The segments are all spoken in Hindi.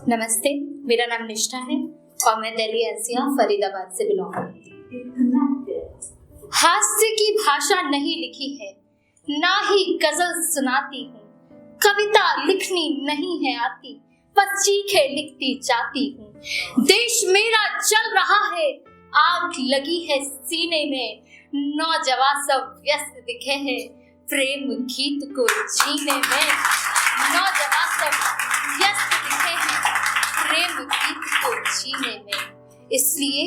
नमस्ते, मेरा नाम निष्ठा है और मैं दिल्ली एनसीआर फरीदाबाद से बिलोंग करती हूँ। हास्य की भाषा नहीं लिखी है, ना ही गजल सुनाती हूँ, कविता लिखनी नहीं है आती, बस चीखे लिखती जाती हूँ। देश मेरा चल रहा है, आग लगी है सीने में, नौजवान सब व्यस्त दिखे हैं प्रेम गीत को जीने में। नौजवान सब व्यस्त दिखे हैं प्रेम गीत को जीने में। इसलिए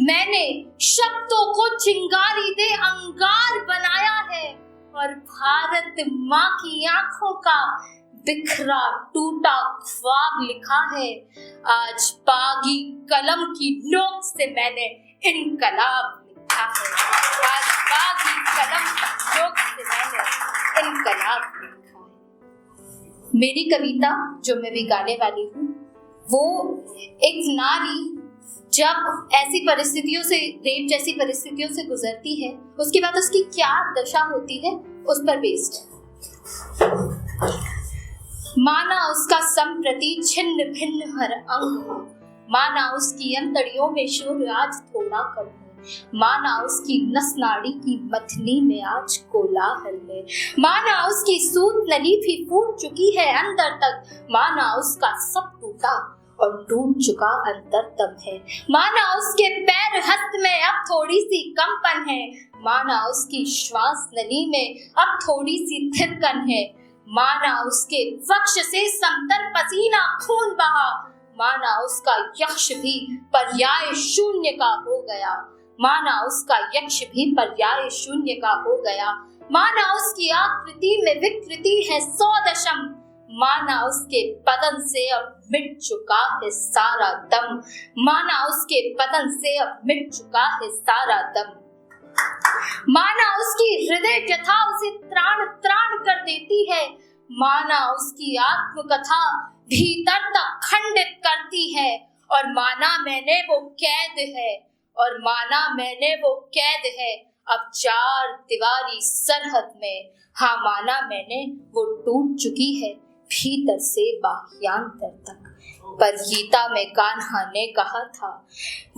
मैंने शब्दों को चिंगारी दे अंगार बनाया है और भारत माँ की आंखों का बिखरा टूटा ख्वाब लिखा है। आज बागी कलम की नोक से मैंने इनकलाब लिखा है। आज बागी कलम की नोक से मैंने इनकलाब लिखा है। मेरी कविता जो मैं भी गाने वाली हूँ, वो एक नारी जब ऐसी परिस्थितियों से, रेप जैसी परिस्थितियों से गुजरती है, उसके बाद उसकी क्या दशा होती है, उस पर बेस्ड है। माना उसका संप्रति छिन्न भिन्न हर अंग, माना उसकी अंतड़ियों में शोर आज थोड़ा कम है, माना उसकी नस नाड़ी की मथनी में आज कोलाहल है, माना उसकी सूत नली भी फूट चुकी है अंदर तक, माना उसका सब टूटा और टूट चुका अंतरतम है, माना उसके पैर हस्त में अब थोड़ी सी कंपन है, माना उसकी श्वास नली में अब थोड़ी सी थिरकन है, माना उसके वक्ष से समतर पसीना खून बहा, माना उसका यक्ष भी पर्याय शून्य का हो गया, माना उसका यक्ष भी पर्याय शून्य का हो गया, माना उसकी आकृति में विकृति है 100 दशम, माना उसके बदन से अब मिट चुका है सारा दम, माना उसके बदन से अब मिट चुका है सारा दम, माना उसकी हृदय व्यथा उसे त्राण त्राण कर देती है, माना उसकी आत्मकथा भीतर तक खंडित करती है, और माना मैंने वो कैद है, और माना मैंने वो कैद है अब 4 दीवारी सरहद में, हाँ माना मैंने वो टूट चुकी है भीतर से बाह्यांतर तक। पर गीता में कान्हा ने कहा था,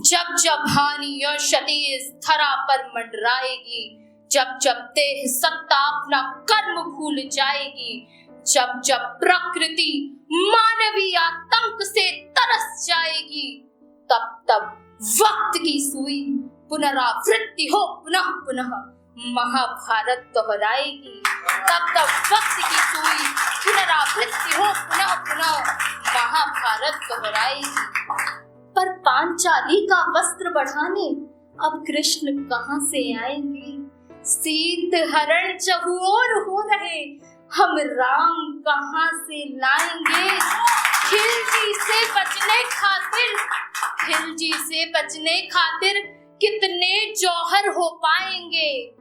जब जब हानि और क्षति इस धरा पर मंडराएगी, जब जब देह सत्ता अपना कर्म भूल जाएगी, जब जब प्रकृति मानवीय आतंक से तरस जाएगी, तब तब वक्त की सुई पुनरावृत्ति हो पुनः पुनः महाभारत दोहराएगी, तब तब वक्त की सुई पुनरावृत्ति हो पुनः पुनः महाभारत दोहराएगी। पर पांचाली का वस्त्र बढ़ाने अब कृष्ण कहाँ से आएंगे? सीत हरण चहुओर हो रहे, हम राम कहाँ से लाएंगे? खिलजी से बचने खातिर, खिलजी से बचने खातिर कितने जौहर हो पाएंगे?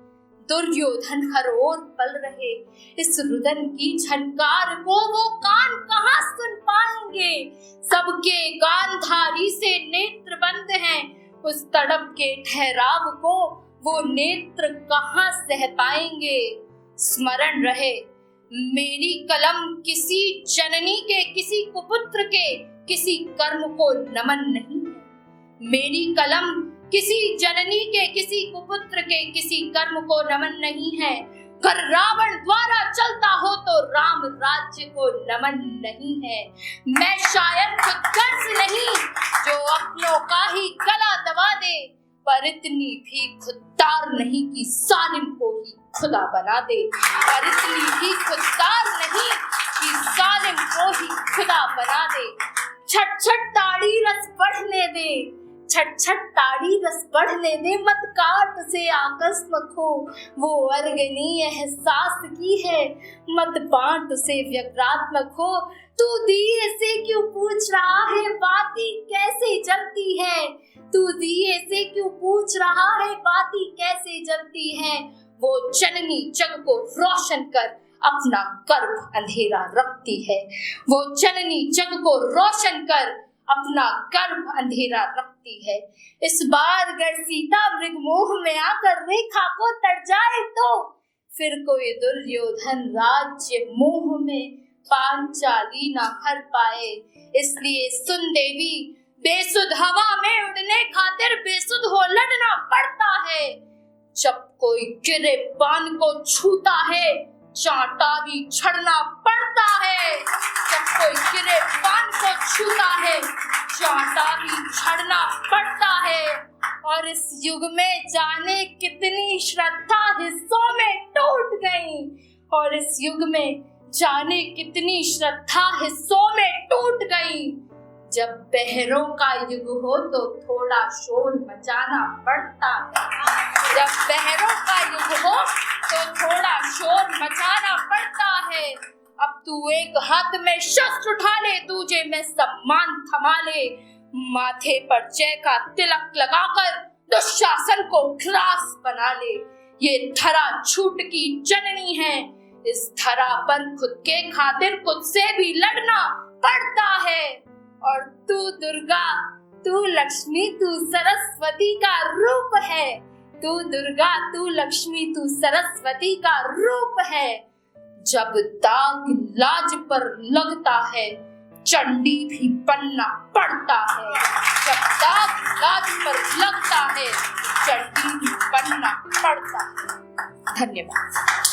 दुर्योधन हर ओर पल रहे, इस रुदन की झनकार को वो कान कहाँ सुन पाएंगे? सबके गांधारी से नेत्र बंद हैं, उस तड़प के ठहराव को वो नेत्र कहाँ सह पाएंगे? स्मरण रहे मेरी कलम किसी जननी के, किसी कुपुत्र के, किसी कर्म को नमन नहीं है। मेरी कलम किसी जननी के, किसी कुपुत्र के, किसी कर्म को नमन नहीं है। कर रावण द्वारा चलता हो तो राम राज्य को नमन नहीं है। मैं शायद खुद गर्ज नहीं जो अपनों का ही गला दबा दे, पर इतनी भी खुददार नहीं कि सालिम को ही खुदा बना दे, पर इतनी भी खुददार नहीं कि सालिम को ही खुदा बना दे। छट छट ताड़ी रस बढ़ने दे, छट छट ताड़ी रस बढ़ने दे, मत काट से आकस्मक हो वो अर्गनी एहसास की है, मत बांट से व्यग्रात्मक हो। तू दिए से क्यों पूछ रहा है बाती कैसे जलती है? तू दिए से क्यों पूछ रहा है बाती कैसे जलती है? वो जननी जग को रोशन कर अपना गर्भ अंधेरा रखती है। वो जननी जग को रोशन कर अपना गर्भ अंधेरा रखती है। इस बार अगर सीता मृगमोह में आकर रेखा को तर जाए तो फिर कोई दुर्योधन राज्य मोह में पांचाली ना हर पाए। इसलिए सुन देवी, बेसुध हवा में उड़ने खातिर बेसुध हो लड़ना पड़ता है। जब कोई गिरे पान को छूता है, चांटा भी छड़ना पड़ता है। जब कोई गिरे पान को छूता है, चांटा भी छड़ना पड़ता है। और इस युग में जाने कितनी श्रद्धा हिस्सों में टूट गई। और इस युग में जाने कितनी श्रद्धा हिस्सों में टूट गई। जब बहरों का युग हो तो थोड़ा शोर मचाना पड़ता है। जब बहरों का युग हो तो थोड़ा शोर मचाना पड़ता है। अब तू एक हाथ में शस्त्र उठा ले, तुझे में सम्मान थमा ले। माथे पर जय का तिलक लगाकर दुशासन को ग्रास बना ले। ये धरा छूट की जननी है। इस धरा पर खुद के खातिर खुद से भी लड़ना पड़ता है। और तू दुर्गा, तू लक्ष्मी, तू सरस्वती का रूप है। तू दुर्गा, तू लक्ष्मी, तू सरस्वती का रूप है। जब दाग लाज पर लगता है, चंडी भी बनना पड़ता है। जब दाग लाज पर लगता है, चंडी भी बनना पड़ता है। धन्यवाद।